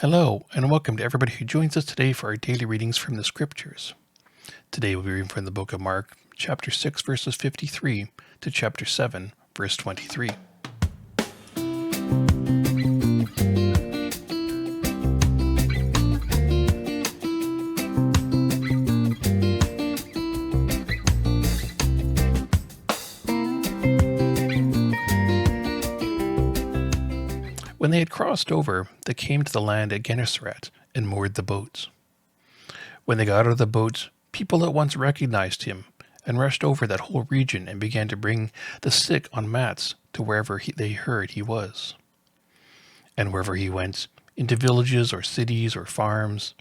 Hello, and welcome to everybody who joins us today for our daily readings from the Scriptures. Today we'll be reading from the book of Mark, chapter 6, verses 53 to chapter 7, verse 23. When they had crossed over, they came to the land at Gennesaret and moored the boats. When they got out of the boats, people at once recognized him and rushed over that whole region and began to bring the sick on mats to wherever they heard he was. And wherever he went, into villages or cities or farms,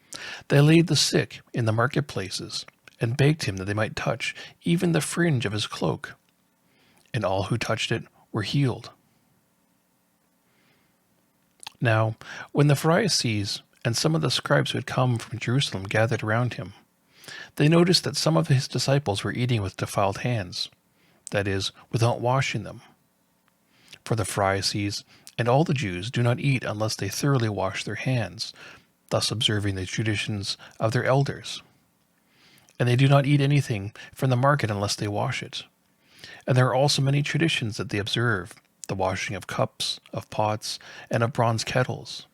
they laid the sick in the marketplaces and begged him that they might touch even the fringe of his cloak. And all who touched it were healed. Now, when the Pharisees and some of the scribes who had come from Jerusalem gathered around him, they noticed that some of his disciples were eating with defiled hands, that is, without washing them. For the Pharisees and all the Jews do not eat unless they thoroughly wash their hands, thus observing the traditions of their elders. And they do not eat anything from the market unless they wash it. And there are also many traditions that they observe, the washing of cups, of pots, and of bronze kettles.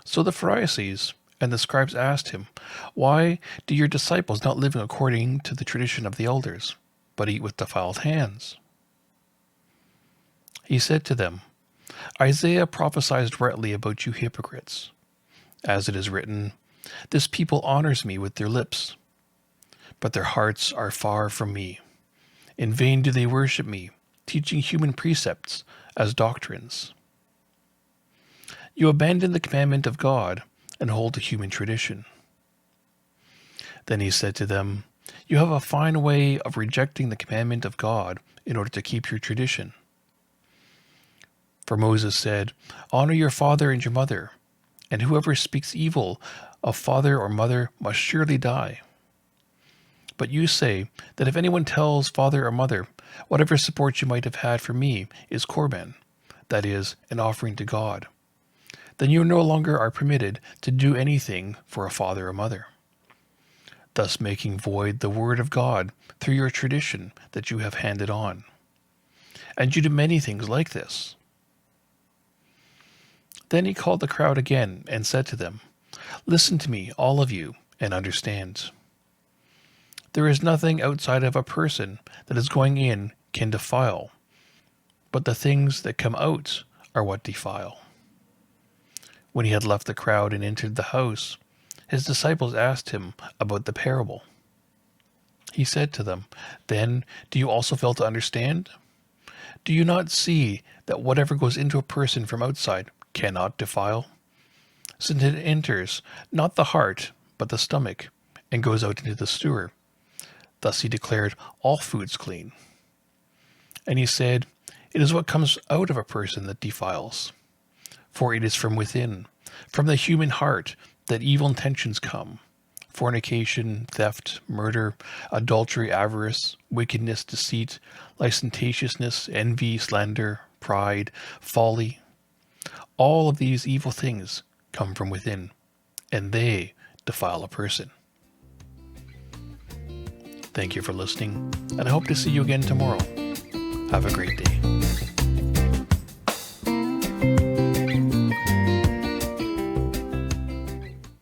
So the Pharisees and the scribes asked him, "Why do your disciples not live according to the tradition of the elders, but eat with defiled hands?" He said to them, "Isaiah prophesied rightly about you hypocrites. As it is written, 'This people honors me with their lips, but their hearts are far from me. In vain do they worship me, teaching human precepts as doctrines. You abandon the commandment of God and hold to human tradition." Then he said to them, "You have a fine way of rejecting the commandment of God in order to keep your tradition. For Moses said, 'Honor your father and your mother,' and whoever speaks evil of father or mother must surely die. But you say that if anyone tells father or mother, 'Whatever support you might have had from me is korban,' that is, an offering to God, then you no longer are permitted to do anything for a father or mother, thus making void the word of God through your tradition that you have handed on. And you do many things like this." Then he called the crowd again and said to them, "Listen to me, all of you, and understand. There is nothing outside of a person that is going in can defile, but the things that come out are what defile." When he had left the crowd and entered the house, his disciples asked him about the parable. He said to them, "Then do you also fail to understand? Do you not see that whatever goes into a person from outside cannot defile, since it enters not the heart but the stomach and goes out into the stool?" Thus he declared all foods clean. And he said, "It is what comes out of a person that defiles. For it is from within, from the human heart, that evil intentions come: fornication, theft, murder, adultery, avarice, wickedness, deceit, licentiousness, envy, slander, pride, folly. All of these evil things come from within, and they defile a person." Thank you for listening, and I hope to see you again tomorrow. Have a great day.